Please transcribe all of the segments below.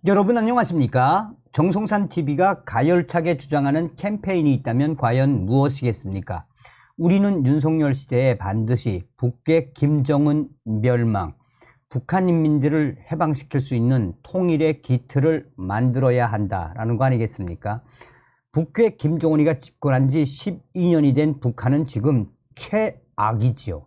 여러분 안녕하십니까? 정성산TV가 가열차게 주장하는 캠페인이 있다면 과연 무엇이겠습니까? 우리는 윤석열 시대에 반드시 북괴 김정은 멸망, 북한 인민들을 해방시킬 수 있는 통일의 기틀을 만들어야 한다라는 거 아니겠습니까? 북괴 김정은이가 집권한 지 12년이 된 북한은 지금 최악이지요.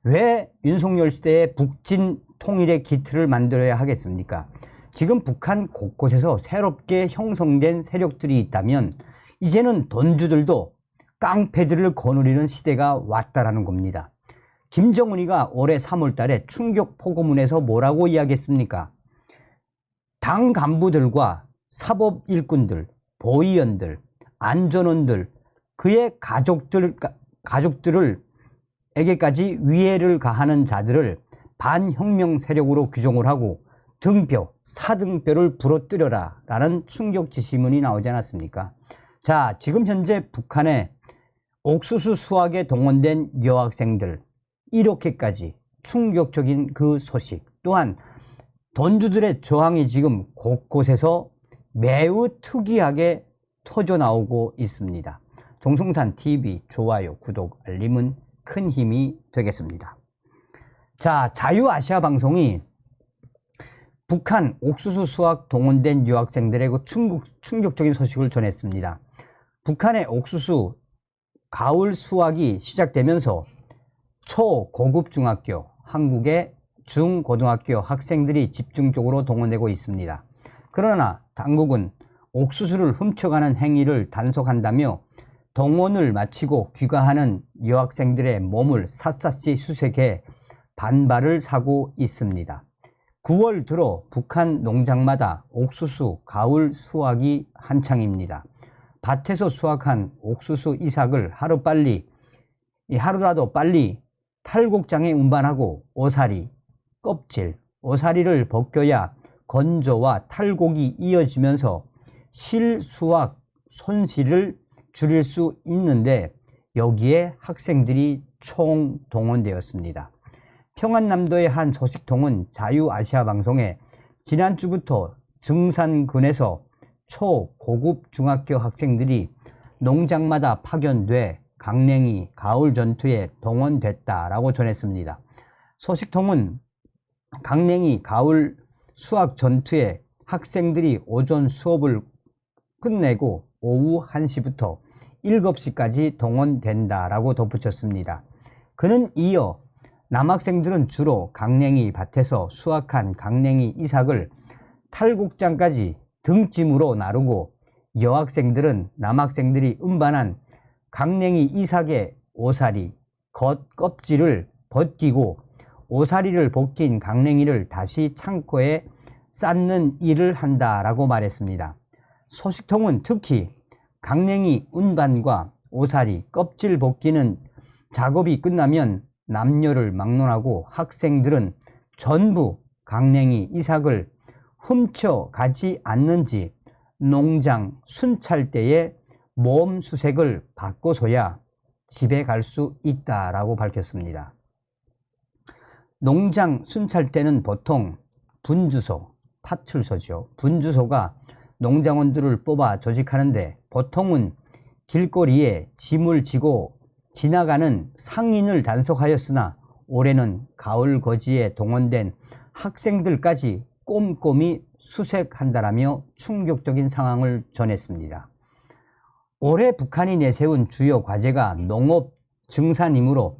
왜 윤석열 시대에 북진 통일의 기틀을 만들어야 하겠습니까? 지금 북한 곳곳에서 새롭게 형성된 세력들이 있다면 이제는 돈주들도 깡패들을 거느리는 시대가 왔다라는 겁니다. 김정은이가 올해 3월 달에 충격 포고문에서 뭐라고 이야기했습니까? 당 간부들과 사법 일꾼들, 보위원들, 안전원들, 그의 가족들에게까지 위해를 가하는 자들을 반혁명 세력으로 규정을 하고 등뼈, 사등뼈를 부러뜨려라 라는 충격 지시문이 나오지 않았습니까? 자, 지금 현재 북한의 옥수수 수확에 동원된 여학생들, 이렇게까지 충격적인 그 소식, 또한 돈주들의 저항이 지금 곳곳에서 매우 특이하게 터져 나오고 있습니다. 정성산TV 좋아요, 구독, 알림은 큰 힘이 되겠습니다. 자, 자유아시아 방송이 북한 옥수수 수확 동원된 유학생들의 그 충격적인 소식을 전했습니다. 북한의 옥수수 가을 수확이 시작되면서 초고급 중학교, 한국의 중고등학교 학생들이 집중적으로 동원되고 있습니다. 그러나 당국은 옥수수를 훔쳐가는 행위를 단속한다며 동원을 마치고 귀가하는 여학생들의 몸을 샅샅이 수색해 반발을 사고 있습니다. 9월 들어 북한 농장마다 옥수수 가을 수확이 한창입니다. 밭에서 수확한 옥수수 이삭을 하루라도 빨리 탈곡장에 운반하고 오사리, 껍질, 오사리를 벗겨야 건조와 탈곡이 이어지면서 실수확 손실을 줄일 수 있는데 여기에 학생들이 총동원되었습니다. 평안남도의 한 소식통은 자유아시아 방송에 지난주부터 증산군에서 초고급 중학교 학생들이 농장마다 파견돼 강냉이 가을 전투에 동원됐다라고 전했습니다. 소식통은 강냉이 가을 수학 전투에 학생들이 오전 수업을 끝내고 오후 1시부터 7시까지 동원된다라고 덧붙였습니다. 그는 이어 남학생들은 주로 강냉이 밭에서 수확한 강냉이 이삭을 탈곡장까지 등짐으로 나르고 여학생들은 남학생들이 운반한 강냉이 이삭의 오사리, 껍질을 벗기고 오사리를 벗긴 강냉이를 다시 창고에 쌓는 일을 한다라고 말했습니다. 소식통은 특히 강냉이 운반과 오사리, 껍질 벗기는 작업이 끝나면 남녀를 막론하고 학생들은 전부 강냉이 이삭을 훔쳐가지 않는지 농장 순찰대에 몸 수색을 받고서야 집에 갈 수 있다라고 밝혔습니다. 농장 순찰대는 보통 분주소, 파출소죠. 분주소가 농장원들을 뽑아 조직하는데 보통은 길거리에 짐을 지고 지나가는 상인을 단속하였으나 올해는 가을 거지에 동원된 학생들까지 꼼꼼히 수색한다라며 충격적인 상황을 전했습니다. 올해 북한이 내세운 주요 과제가 농업 증산이므로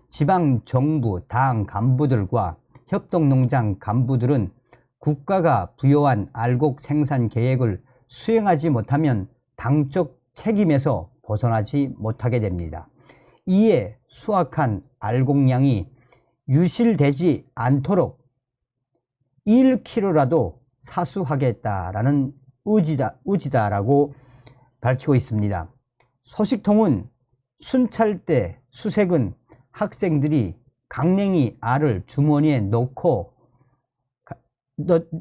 지방정부 당 간부들과 협동농장 간부들은 국가가 부여한 알곡 생산 계획을 수행하지 못하면 당적 책임에서 벗어나지 못하게 됩니다. 이에 수확한 알곡량이 유실되지 않도록 1kg라도 사수하겠다라는 의지다라고 밝히고 있습니다. 소식통은 순찰대 수색은 학생들이 강냉이 알을 주머니에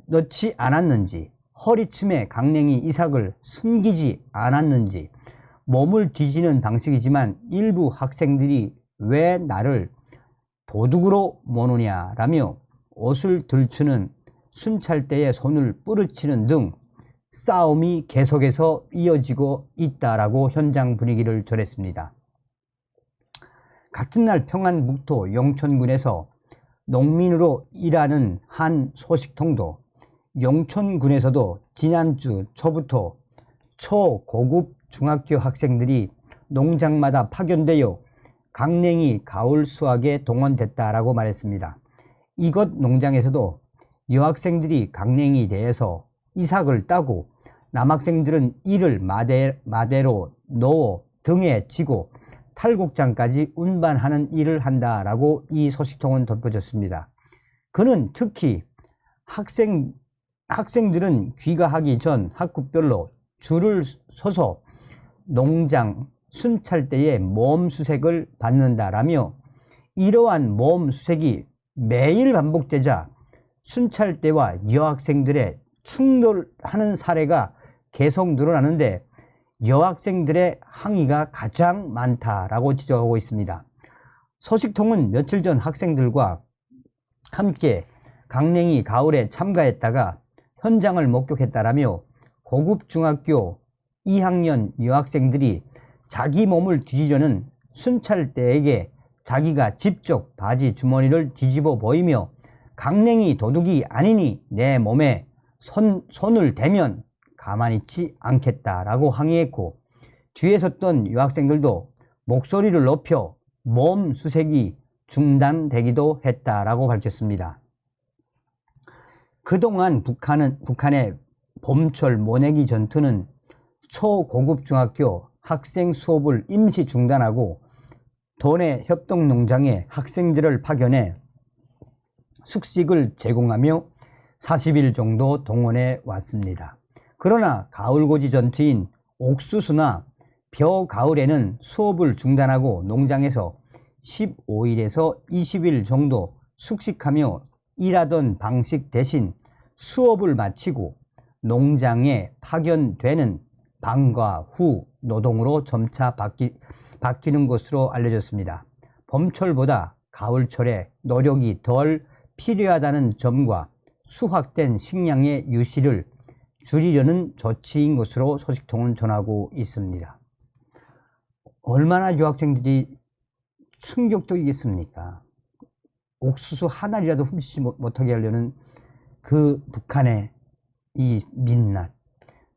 넣지 않았는지, 허리춤에 강냉이 이삭을 숨기지 않았는지, 몸을 뒤지는 방식이지만 일부 학생들이 왜 나를 도둑으로 모느냐라며 옷을 들추는 순찰대의 손을 뿌리치는 등 싸움이 계속해서 이어지고 있다라고 현장 분위기를 전했습니다. 같은 날 평안북도 영천군에서 농민으로 일하는 한 소식통도 영천군에서도 지난주 초부터 초고급 중학교 학생들이 농장마다 파견되어 강냉이 가을 수확에 동원됐다라고 말했습니다. 이곳 농장에서도 여학생들이 강냉이 대에서 이삭을 따고 남학생들은 이를 마대로 놓어 등에 지고 탈곡장까지 운반하는 일을 한다라고 이 소식통은 덧붙였습니다. 그는 특히 학생들은 귀가하기 전 학급별로 줄을 서서 농장 순찰대의 모험 수색을 받는다라며 이러한 모험 수색이 매일 반복되자 순찰대와 여학생들의 충돌하는 사례가 계속 늘어나는데 여학생들의 항의가 가장 많다라고 지적하고 있습니다. 소식통은 며칠 전 학생들과 함께 강냉이 가을에 참가했다가 현장을 목격했다라며 고급 중학교 2학년 여학생들이 자기 몸을 뒤지려는 순찰대에게 자기가 직접 바지 주머니를 뒤집어 보이며 강냉이 도둑이 아니니 내 몸에 손을 대면 가만히 있지 않겠다라고 항의했고, 뒤에 섰던 여학생들도 목소리를 높여 몸 수색이 중단되기도 했다라고 밝혔습니다. 그동안 북한의 봄철 모내기 전투는 초고급 중학교 학생 수업을 임시 중단하고 도내 협동농장에 학생들을 파견해 숙식을 제공하며 40일 정도 동원해 왔습니다. 그러나 가을고지 전투인 옥수수나 벼가을에는 수업을 중단하고 농장에서 15일에서 20일 정도 숙식하며 일하던 방식 대신 수업을 마치고 농장에 파견되는 방과 후 노동으로 점차 바뀌는 것으로 알려졌습니다. 봄철보다 가을철에 노력이 덜 필요하다는 점과 수확된 식량의 유실을 줄이려는 조치인 것으로 소식통은 전하고 있습니다. 얼마나 유학생들이 충격적이겠습니까? 옥수수 하나라도 훔치지 못하게 하려는 그 북한의 이 민낯.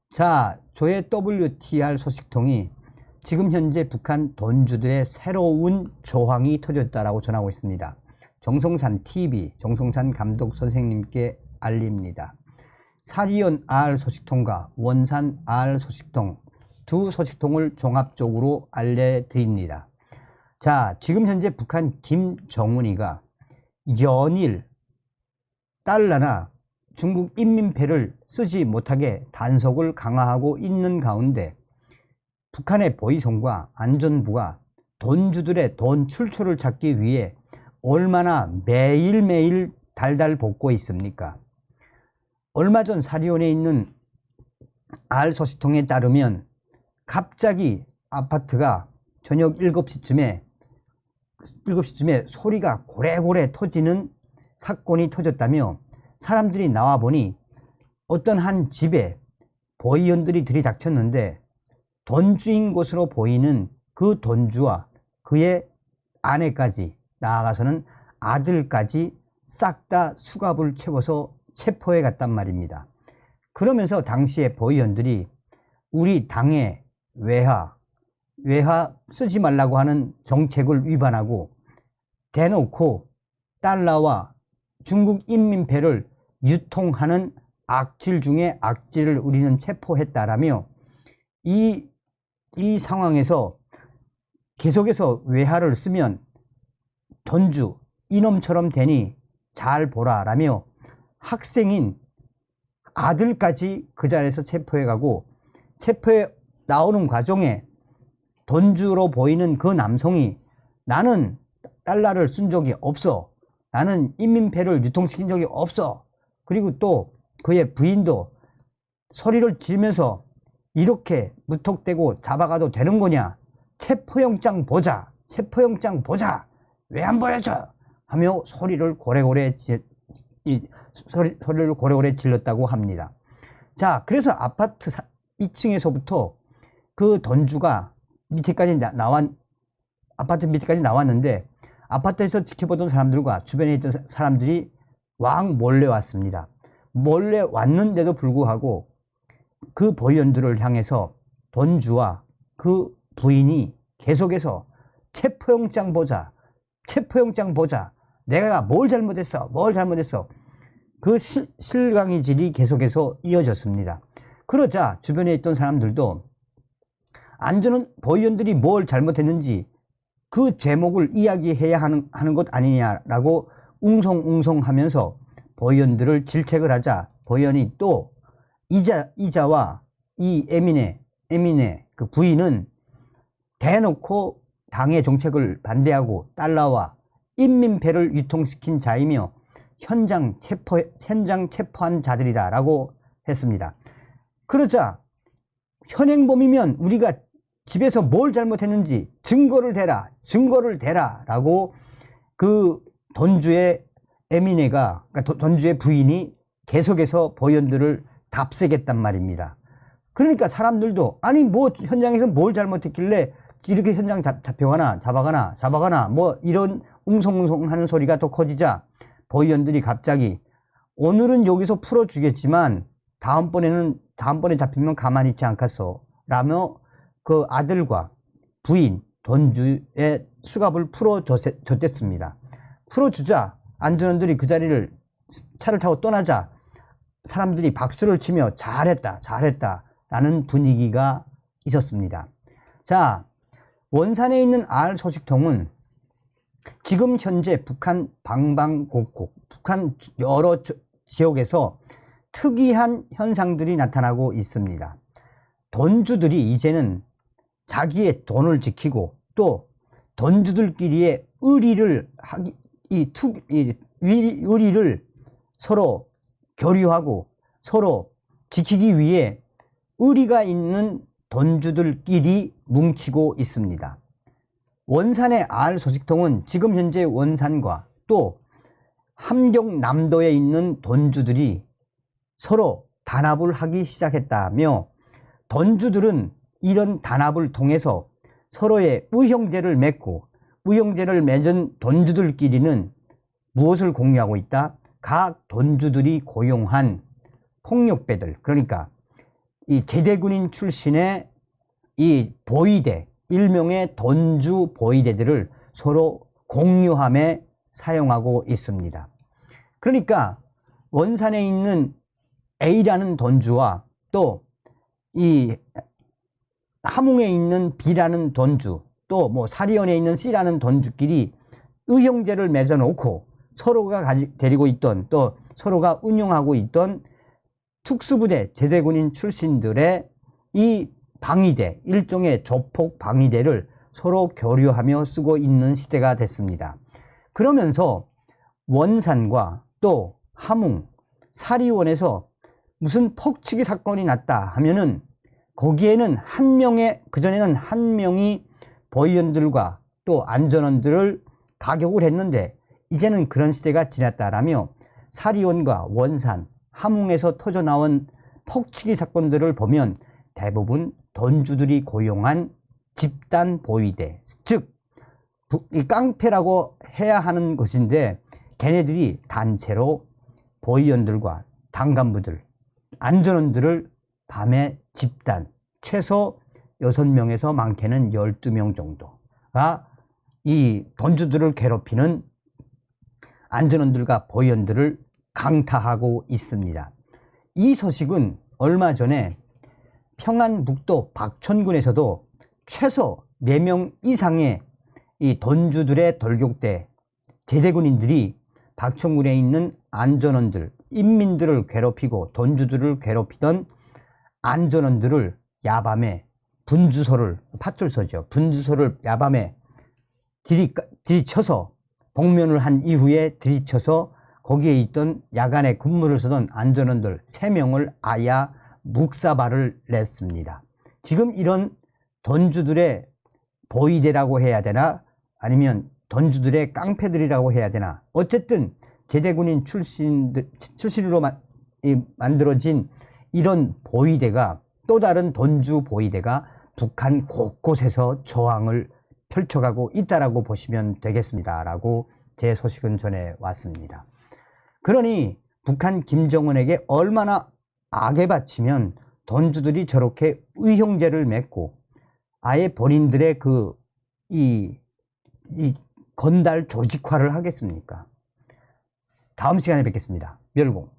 자, 조의 WTR 소식통이 지금 현재 북한 돈주들의 새로운 조항이 터졌다라고 전하고 있습니다. 정성산 TV, 정성산 감독 선생님께 알립니다. 사리온 R 소식통과 원산 R 소식통 두 소식통을 종합적으로 알려드립니다. 자, 지금 현재 북한 김정은이가 연일 달러나 중국 인민폐를 쓰지 못하게 단속을 강화하고 있는 가운데 북한의 보위성과 안전부가 돈주들의 돈 출처를 찾기 위해 얼마나 매일매일 달달 볶고 있습니까? 얼마 전 사리온에 있는 R 소식통에 따르면 갑자기 아파트가 저녁 7시쯤에 소리가 고래고래 터지는 사건이 터졌다며 사람들이 나와보니 어떤 한 집에 보위원들이 들이닥쳤는데 돈주인 것으로 보이는 그 돈주와 그의 아내까지 나아가서는 아들까지 싹 다 수갑을 채워서 체포해 갔단 말입니다. 그러면서 당시에 보위원들이 우리 당의 외화 쓰지 말라고 하는 정책을 위반하고 대놓고 달러와 중국 인민폐를 유통하는 악질 중에 악질을 우리는 체포했다라며 이 상황에서 계속해서 외화를 쓰면 돈주 이놈처럼 되니 잘 보라라며 학생인 아들까지 그 자리에서 체포해가고 체포해 나오는 과정에 돈주로 보이는 그 남성이 나는 달러를 쓴 적이 없어, 나는 인민폐를 유통시킨 적이 없어, 그리고 또 그의 부인도 소리를 지르면서 이렇게 무턱대고 잡아가도 되는 거냐, 체포영장 보자, 체포영장 보자, 왜 안 보여줘 하며 소리를 고래고래 소리를 고래고래 질렀다고 합니다. 자, 그래서 아파트 2층에서부터 그 던주가 아파트 밑에까지 나왔는데, 아파트에서 지켜보던 사람들과 주변에 있던 사람들이 왕 몰래 왔습니다. 몰래 왔는데도 불구하고 그 보위원들을 향해서 던주와 그 부인이 계속해서 체포영장 보자, 체포영장 보자, 내가 뭘 잘못했어, 뭘 잘못했어, 그 실강이질이 계속해서 이어졌습니다. 그러자 주변에 있던 사람들도 안전은 보위원들이 뭘 잘못했는지 그 제목을 이야기해야 하는 것 아니냐라고 웅성웅성하면서 보위원들을 질책을 하자, 보위원이 또 이자와 이 에미네 그 부인은 대놓고 당의 정책을 반대하고 달러와 인민폐를 유통시킨 자이며 현장 체포한 자들이다 라고 했습니다. 그러자 현행범이면 우리가 집에서 뭘 잘못했는지 증거를 대라 라고 그 던주의 에미네가, 그러니까 던주의 부인이 계속해서 보위원들을 답세겠단 말입니다. 그러니까 사람들도 아니 뭐 현장에서 뭘 잘못했길래 이렇게 현장 잡아가나 뭐 이런 웅성웅성 하는 소리가 더 커지자 보위원들이 갑자기 오늘은 여기서 풀어주겠지만 다음번에 잡히면 가만히 있지 않겠소 라며 그 아들과 부인 던주의 수갑을 풀어줬댔습니다. 풀어주자 안전원들이 그 자리를 차를 타고 떠나자 사람들이 박수를 치며 잘했다 라는 분위기가 있었습니다. 자, 원산에 있는 R 소식통은 지금 현재 북한 방방곡곡, 북한 여러 지역에서 특이한 현상들이 나타나고 있습니다. 던주들이 이제는 자기의 돈을 지키고 또 던주들끼리의 의리를 서로 교류하고 서로 지키기 위해 의리가 있는 던주들끼리 뭉치고 있습니다. 원산의 R 소식통은 지금 현재 원산과 또 함경남도에 있는 던주들이 서로 단합을 하기 시작했다며 던주들은 이런 단합을 통해서 서로의 의형제를 맺고 의형제를 맺은 던주들끼리는 무엇을 공유하고 있다? 각 던주들이 고용한 폭력배들, 그러니까 이 제대군인 출신의 이 보위대, 일명의 던주 보위대들을 서로 공유함에 사용하고 있습니다. 그러니까 원산에 있는 A라는 던주와 또 이 함흥에 있는 B라는 던주, 또 뭐 사리원에 있는 C라는 던주끼리 의형제를 맺어 놓고 서로가 데리고 있던 또 서로가 운영하고 있던 특수부대 제대군인 출신들의 이 방위대, 일종의 조폭 방위대를 서로 교류하며 쓰고 있는 시대가 됐습니다. 그러면서 원산과 또 함흥, 사리원에서 무슨 폭치기 사건이 났다 하면은 거기에는 그전에는 한 명이 보위원들과 또 안전원들을 가격을 했는데 이제는 그런 시대가 지났다라며 사리원과 원산, 함흥에서 터져나온 폭치기 사건들을 보면 대부분 던주들이 고용한 집단 보위대, 즉 이 깡패라고 해야 하는 것인데 걔네들이 단체로 보위원들과 당간부들, 안전원들을 밤에 집단, 최소 6명에서 많게는 12명 정도가 이 던주들을 괴롭히는 안전원들과 보위원들을 강타하고 있습니다. 이 소식은 얼마 전에 평안북도 박천군에서도 최소 4명 이상의 이 던주들의 돌격대 제대군인들이 박천군에 있는 안전원들, 인민들을 괴롭히고 던주들을 괴롭히던 안전원들을 야밤에 파출소죠. 분주소를 야밤에 들이쳐서 복면을 한 이후에 들이쳐서 거기에 있던 야간에 근무를 서던 안전원들 3명을 아야 묵사발을 냈습니다. 지금 이런 던주들의 보위대라고 해야 되나 아니면 던주들의 깡패들이라고 해야 되나 어쨌든 제대군인 출신으로 만들어진 이런 보위대가, 또 다른 don주 보위대가 북한 곳곳에서 저항을 펼쳐가고 있다라고 보시면 되겠습니다. 라고 제 소식은 전해왔습니다. 그러니 북한 김정은에게 얼마나 악에 바치면 don주들이 저렇게 의형제를 맺고 아예 본인들의 이 건달 조직화를 하겠습니까? 다음 시간에 뵙겠습니다. 멸공.